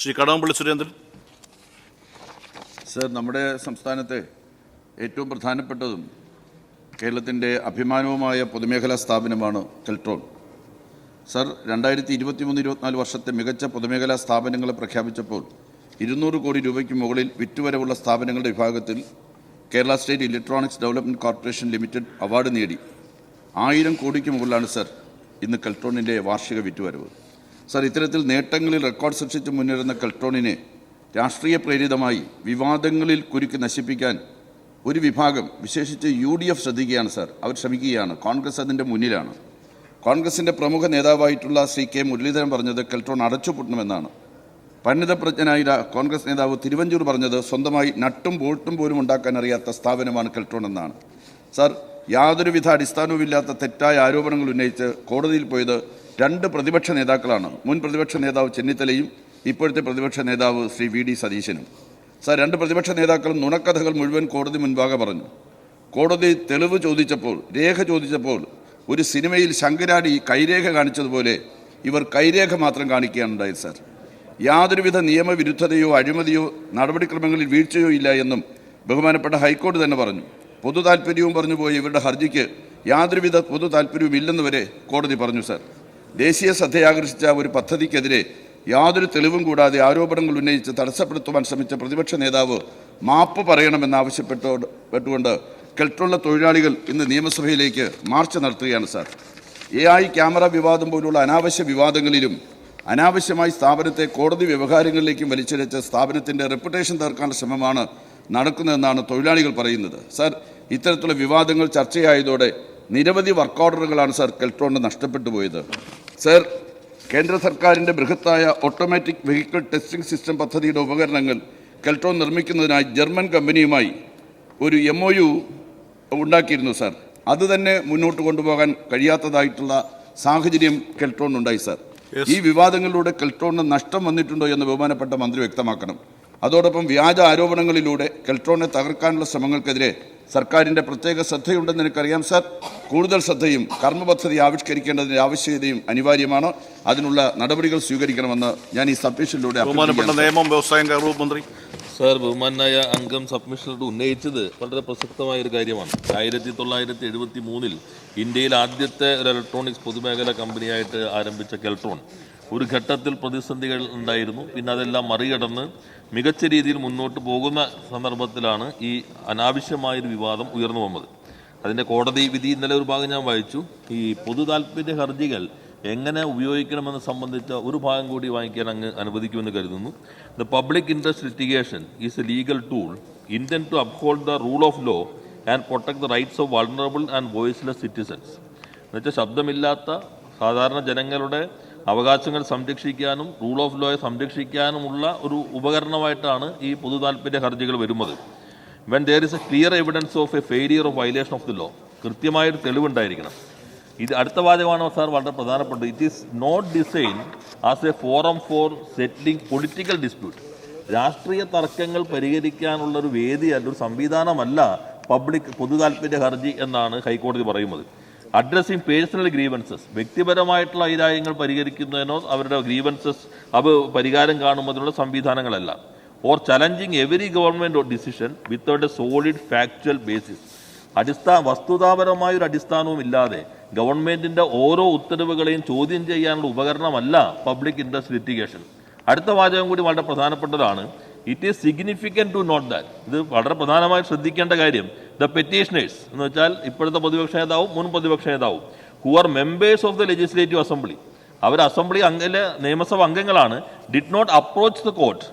Shri Kadakampally Surendran. Sir, നമ്മുടെ സംസ്ഥാനത്തെ ഏറ്റവും പ്രധാനപ്പെട്ടതും കേരളത്തിൻ്റെ അഭിമാനവുമായ പൊതുമേഖലാ സ്ഥാപനമാണ് കെൽട്രോൺ. സർ, 2023-24 വർഷത്തെ മികച്ച പൊതുമേഖലാ സ്ഥാപനങ്ങളെ പ്രഖ്യാപിച്ചപ്പോൾ 200 കോടി രൂപയ്ക്ക് മുകളിൽ വിറ്റുവരവുള്ള സ്ഥാപനങ്ങളുടെ വിഭാഗത്തിൽ Kerala state electronics development corporation limited award നേടി. 1000 കോടിക്ക് മുകളിലാണ് സർ ഇന്ന് കെൽട്രോണിൻ്റെ വാർഷിക വിറ്റുവരവ്. സർ, ഇത്തരത്തിൽ നേട്ടങ്ങളിൽ റെക്കോർഡ് സൃഷ്ടിച്ച് മുന്നേറുന്ന കെൽട്രോണിനെ രാഷ്ട്രീയ പ്രേരിതമായി വിവാദങ്ങളിൽ കുരുക്കി നശിപ്പിക്കാൻ ഒരു വിഭാഗം, വിശേഷിച്ച് UDF ശ്രദ്ധിക്കുകയാണ് സർ. അവർ ശ്രമിക്കുകയാണ്. കോൺഗ്രസ് അതിൻ്റെ മുന്നിലാണ്. കോൺഗ്രസിൻ്റെ പ്രമുഖ നേതാവായിട്ടുള്ള ശ്രീ K. മുരളീധരൻ പറഞ്ഞത് കെൽട്രോൺ അടച്ചുപൂട്ടണമെന്നാണ്. പരിണിതപ്രജ്ഞനായ കോൺഗ്രസ് നേതാവ് തിരുവഞ്ചൂർ പറഞ്ഞത് സ്വന്തമായി നട്ടും ബോൾട്ടും പോലും ഉണ്ടാക്കാൻ അറിയാത്ത സ്ഥാപനമാണ് കെൽട്രോൺ എന്നാണ്. സർ, യാതൊരുവിധ അടിസ്ഥാനവുമില്ലാത്ത തെറ്റായ ആരോപണങ്ങൾ ഉന്നയിച്ച് കോടതിയിൽ പോയത് 2 പ്രതിപക്ഷ നേതാക്കളാണ്. മുൻ പ്രതിപക്ഷ നേതാവ് ചെന്നിത്തലയും ഇപ്പോഴത്തെ പ്രതിപക്ഷ നേതാവ് ശ്രീ VD സതീശനും. സർ, 2 പ്രതിപക്ഷ നേതാക്കളും നുണക്കഥകൾ മുഴുവൻ കോടതി മുൻപാകെ പറഞ്ഞു. കോടതി തെളിവ് ചോദിച്ചപ്പോൾ, രേഖ ചോദിച്ചപ്പോൾ ഒരു സിനിമയിൽ ശങ്കരാടി കൈരേഖ കാണിച്ചതുപോലെ ഇവർ കൈരേഖ മാത്രം കാണിക്കുകയാണ് ഉണ്ടായത്. സർ, യാതൊരുവിധ നിയമവിരുദ്ധതയോ അഴിമതിയോ നടപടിക്രമങ്ങളിൽ വീഴ്ചയോ ഇല്ല എന്നും ബഹുമാനപ്പെട്ട ഹൈക്കോടതി തന്നെ പറഞ്ഞു. പൊതു താൽപ്പര്യവും പറഞ്ഞു പോയി ഇവരുടെ ഹർജിക്ക് യാതൊരുവിധ പൊതു താൽപ്പര്യവും ഇല്ലെന്ന് വരെ കോടതി പറഞ്ഞു. സർ, ദേശീയ ശ്രദ്ധയാകർഷിച്ച ഒരു പദ്ധതിക്കെതിരെ യാതൊരു തെളിവും കൂടാതെ ആരോപണങ്ങൾ ഉന്നയിച്ച് തടസ്സപ്പെടുത്തുവാൻ ശ്രമിച്ച പ്രതിപക്ഷ നേതാവ് മാപ്പ് പറയണമെന്നാവശ്യപ്പെട്ടുകൊണ്ട് കെൽട്രോണിലെ തൊഴിലാളികൾ ഇന്ന് നിയമസഭയിലേക്ക് മാർച്ച് നടത്തുകയാണ്. സാർ, AI ക്യാമറ വിവാദം പോലുള്ള അനാവശ്യ വിവാദങ്ങളിലും അനാവശ്യമായി സ്ഥാപനത്തെ കോടതി വ്യവഹാരങ്ങളിലേക്കും വലിച്ചിഴച്ച് സ്ഥാപനത്തിൻ്റെ റെപ്യൂട്ടേഷൻ തീർക്കാനുള്ള ശ്രമമാണ് നടക്കുന്നതെന്നാണ് തൊഴിലാളികൾ പറയുന്നത്. സാർ, ഇത്തരത്തിലുള്ള വിവാദങ്ങൾ ചർച്ചയായതോടെ നിരവധി വർക്ക് ഓർഡറുകളാണ് സാർ കെൽട്രോണിന് നഷ്ടപ്പെട്ടു പോയത്. സാർ, കേന്ദ്ര സർക്കാരിൻ്റെ ബൃഹത്തായ ഓട്ടോമാറ്റിക് വെഹിക്കിൾ ടെസ്റ്റിംഗ് സിസ്റ്റം പദ്ധതിയുടെ ഉപകരണങ്ങൾ കെൽട്രോൺ നിർമ്മിക്കുന്നതിനായി ജർമ്മൻ കമ്പനിയുമായി ഒരു MOU ഉണ്ടാക്കിയിരുന്നു. സാർ, അത് തന്നെ മുന്നോട്ട് കൊണ്ടുപോകാൻ കഴിയാത്തതായിട്ടുള്ള സാഹചര്യം കെൽട്രോണിനുണ്ടായി. സാർ, ഈ വിവാദങ്ങളിലൂടെ കെൽട്രോണിന് നഷ്ടം വന്നിട്ടുണ്ടോ എന്ന് ബഹുമാനപ്പെട്ട മന്ത്രി വ്യക്തമാക്കണം. അതോടൊപ്പം വ്യാജ ആരോപണങ്ങളിലൂടെ കെൽട്രോണിനെ തകർക്കാനുള്ള ശ്രമങ്ങൾക്കെതിരെ സർക്കാരിൻ്റെ പ്രത്യേക ശ്രദ്ധയുണ്ടെന്ന് എനിക്കറിയാം. സാർ, കൂടുതൽ ശ്രദ്ധയും കർമ്മപദ്ധതി ആവിഷ്കരിക്കേണ്ടതിൻ്റെ ആവശ്യകതയും അനിവാര്യമാണ്. അതിനുള്ള നടപടികൾ സ്വീകരിക്കണമെന്ന് ഞാൻ ഈ സബ്മിഷനിലൂടെ നിയമം വ്യവസായം കയറൂർ മന്ത്രി. സാർ, ബഹുമാനായ അംഗം സബ്മിഷനിലൂടെ ഉന്നയിച്ചത് വളരെ പ്രസക്തമായ ഒരു കാര്യമാണ്. 1973 ഇന്ത്യയിൽ ആദ്യത്തെ ഒരു ഇലക്ട്രോണിക്സ് പൊതുമേഖലാ കമ്പനിയായിട്ട് ആരംഭിച്ച കെൽട്രോൺ ഒരു ഘട്ടത്തിൽ പ്രതിസന്ധികൾ ഉണ്ടായിരുന്നു. പിന്നെ അതെല്ലാം മറികടന്ന് മികച്ച രീതിയിൽ മുന്നോട്ട് പോകുന്ന സന്ദർഭത്തിലാണ് ഈ അനാവശ്യമായൊരു വിവാദം ഉയർന്നു വന്നത്. അതിൻ്റെ കോടതി വിധി ഇന്നലെ ഒരു ഭാഗം ഞാൻ വായിച്ചു. ഈ പൊതു താൽപ്പര്യ ഹർജികൾ എങ്ങനെ ഉപയോഗിക്കണമെന്ന് സംബന്ധിച്ച ഒരു ഭാഗം കൂടി വായിക്കാൻ അങ്ങ് അനുവദിക്കുമെന്ന് കരുതുന്നു. The public interest litigation is a legal tool intend to uphold the rule of law and protect the rights of vulnerable and voiceless citizens. എന്നുവെച്ചാൽ ശബ്ദമില്ലാത്ത സാധാരണ ജനങ്ങളുടെ അവകാശങ്ങൾ സംരക്ഷിക്കാനും റൂൾ ഓഫ് ലോയെ സംരക്ഷിക്കാനുമുള്ള ഒരു ഉപകരണമായിട്ടാണ് ഈ പൊതു താൽപ്പര്യ ഹർജികൾ വരുന്നത്. When there is a clear evidence of a failure of violation of the law, കൃത്യമായൊരു തെളിവുണ്ടായിരിക്കണം. ഇത് അടുത്ത വാചകമാണ് സാർ വളരെ പ്രധാനപ്പെട്ടത്. It is not design as a forum for settling political dispute. രാഷ്ട്രീയ തർക്കങ്ങൾ പരിഹരിക്കാനുള്ളൊരു വേദിയല്ല, ഒരു സംവിധാനമല്ല പബ്ലിക് പൊതു താൽപ്പര്യ ഹർജി എന്നാണ് ഹൈക്കോടതി പറയുന്നത്. അഡ്രസ്സിങ് പേഴ്സണൽ ഗ്രീവൻസസ്, വ്യക്തിപരമായിട്ടുള്ള ഐരായങ്ങൾ പരിഹരിക്കുന്നതിനോ അവരുടെ ഗ്രീവൻസസ് പരിഹാരം കാണുന്നതിനുള്ള സംവിധാനങ്ങളല്ല. Or challenging every government decision without a solid factual basis. വസ്തുതാപരമായൊരു അടിസ്ഥാനവും ഇല്ലാതെ ഗവൺമെൻറ്റിൻ്റെ ഓരോ ഉത്തരവുകളെയും ചോദ്യം ചെയ്യാനുള്ള ഉപകരണമല്ല പബ്ലിക് ഇൻട്രസ്റ്റ് ലിറ്റിഗേഷൻ. അടുത്ത വാചകം കൂടി വളരെ പ്രധാനപ്പെട്ടതാണ്. It is significant to note that, ഇത് വളരെ പ്രധാനമായി ശ്രദ്ധിക്കേണ്ട കാര്യം, ദ പെറ്റീഷനേഴ്സ് എന്ന് വെച്ചാൽ ഇപ്പോഴത്തെ പ്രതിപക്ഷ നേതാവും മുൻ പ്രതിപക്ഷ നേതാവും who are members of the legislative assembly, അവർ അസംബ്ലി നിയമസഭ അംഗങ്ങളാണ്, did not approach the court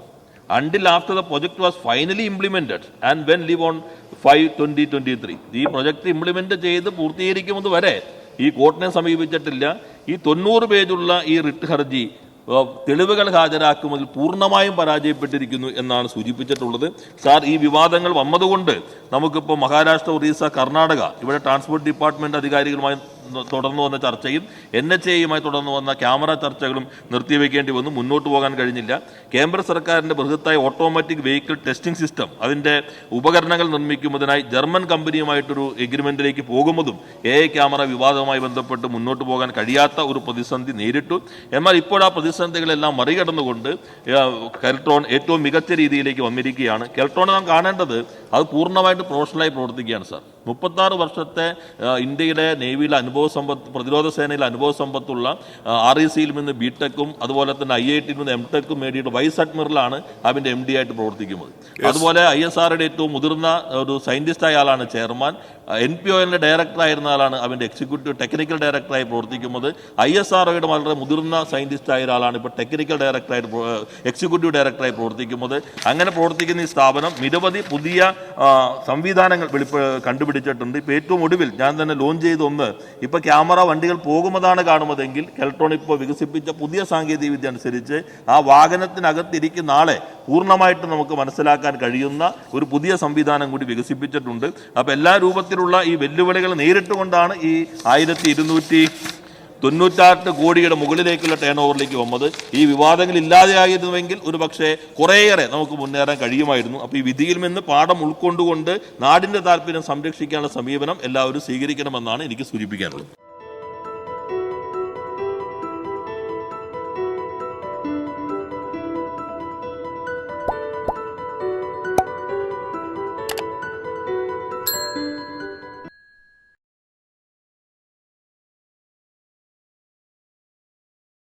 until after the project was finally implemented and when live on 5/2023. ഈ പ്രൊജക്ട് ഇംപ്ലിമെന്റ് ചെയ്ത് പൂർത്തീകരിക്കുന്നത് വരെ ഈ കോർട്ടിനെ സമീപിച്ചിട്ടില്ല. ഈ 90 പേജുള്ള ഈ റിട്ട് ഹർജി തെളിവുകൾ ഹാജരാക്കുന്നതിൽ പൂർണ്ണമായും പരാജയപ്പെട്ടിരിക്കുന്നു എന്നാണ് സൂചിപ്പിച്ചിട്ടുള്ളത്. സാർ, ഈ വിവാദങ്ങൾ വന്നതുകൊണ്ട് നമുക്കിപ്പോൾ മഹാരാഷ്ട്ര, ഒറീസ, കർണാടക ഇവിടെ ട്രാൻസ്പോർട്ട് ഡിപ്പാർട്ട്മെൻറ്റ് അധികാരികളുമായി തുടർന്നു വന്ന ചർച്ചയും NHAയുമായി തുടർന്നു വന്ന ക്യാമറ ചർച്ചകളും നിർത്തിവെക്കേണ്ടി വന്നു. മുന്നോട്ട് പോകാൻ കഴിഞ്ഞില്ല. കേന്ദ്ര സർക്കാരിൻ്റെ ബൃഹത്തായ ഓട്ടോമാറ്റിക് വെഹിക്കിൾ ടെസ്റ്റിംഗ് സിസ്റ്റം അതിൻ്റെ ഉപകരണങ്ങൾ നിർമ്മിക്കുന്നതിനായി ജർമ്മൻ കമ്പനിയുമായിട്ടൊരു എഗ്രിമെൻറ്റിലേക്ക് പോകുന്നതും AI ക്യാമറ വിവാദവുമായി ബന്ധപ്പെട്ട് മുന്നോട്ട് പോകാൻ കഴിയാത്ത ഒരു പ്രതിസന്ധി നേരിട്ടു. എന്നാൽ ഇപ്പോൾ ആ പ്രതിസന്ധികളെല്ലാം മറികടന്നുകൊണ്ട് കെൽട്രോൺ ഏറ്റവും മികച്ച രീതിയിലേക്ക് വന്നിരിക്കുകയാണ്. കെൽട്രോൺ നാം കാണേണ്ടത് അത് പൂർണ്ണമായിട്ട് പ്രൊഫഷണലായി പ്രവർത്തിക്കുകയാണ് സാർ. 36 വർഷത്തെ ഇന്ത്യയുടെ നേവിയിലെ അനുഭവ സമ്പത്ത്, പ്രതിരോധ സേനയിലെ അനുഭവ സമ്പത്തുള്ള RECയിൽ നിന്ന് BTECും അതുപോലെ തന്നെ IITയിൽ നിന്ന് MTECും നേടിയിട്ട് വൈസ് അഡ്മിറലാണ് അതിൻ്റെ MD ആയിട്ട് പ്രവർത്തിക്കുന്നത്. അതുപോലെ ISROയുടെ ഏറ്റവും മുതിർന്ന ഒരു സയൻറ്റിസ്റ്റായ ആളാണ് ചെയർമാൻ. NPOLന്റെ ഡയറക്ടറായിരുന്ന ആളാണ് അവൻ്റെ എക്സിക്യൂട്ടീവ് ടെക്നിക്കൽ ഡയറക്ടറായി പ്രവർത്തിക്കുന്നത്. ISROയുടെ വളരെ മുതിർന്ന സയൻറ്റിസ്റ്റായ ഒരാളാണ് ഇപ്പോൾ ടെക്നിക്കൽ ഡയറക്ടറായിട്ട് എക്സിക്യൂട്ടീവ് ഡയറക്ടറായി പ്രവർത്തിക്കുന്നത്. അങ്ങനെ പ്രവർത്തിക്കുന്ന ഈ സ്ഥാപനം നിരവധി പുതിയ സംവിധാനങ്ങൾ കണ്ടുപിടിച്ചിട്ടുണ്ട്. ഇപ്പോൾ ഏറ്റവും ഒടുവിൽ ഞാൻ തന്നെ ലോഞ്ച് ചെയ്ത ഒന്ന്, ഇപ്പോൾ ക്യാമറ വണ്ടികൾ പോകുന്നതാണ് കാണുന്നതെങ്കിൽ കെൽട്രോൺ ഇപ്പോൾ വികസിപ്പിച്ച പുതിയ സാങ്കേതിക വിദ്യ അനുസരിച്ച് ആ വാഹനത്തിനകത്തിരിക്കുന്ന ആളെ പൂർണ്ണമായിട്ട് നമുക്ക് മനസ്സിലാക്കാൻ കഴിയുന്ന ഒരു പുതിയ സംവിധാനം കൂടി വികസിപ്പിച്ചിട്ടുണ്ട്. അപ്പോൾ എല്ലാ രൂപത്തിലുള്ള ഈ വെല്ലുവിളികൾ നേരിട്ടുകൊണ്ടാണ് ഈ 1298 കോടിയുടെ മുകളിലേക്കുള്ള ടേൺ ഓവറിലേക്ക് വന്നത്. ഈ വിവാദങ്ങൾ ഇല്ലാതെയായിരുന്നുവെങ്കിൽ ഒരു പക്ഷേ കുറേയേറെ നമുക്ക് മുന്നേറാൻ കഴിയുമായിരുന്നു. അപ്പോൾ ഈ വിധിയിൽ നിന്ന് പാഠം ഉൾക്കൊണ്ടുകൊണ്ട് നാടിൻ്റെ താല്പര്യം സംരക്ഷിക്കാനുള്ള സമീപനം എല്ലാവരും സ്വീകരിക്കണമെന്നാണ് എനിക്ക് സൂചിപ്പിക്കാനുള്ളത്.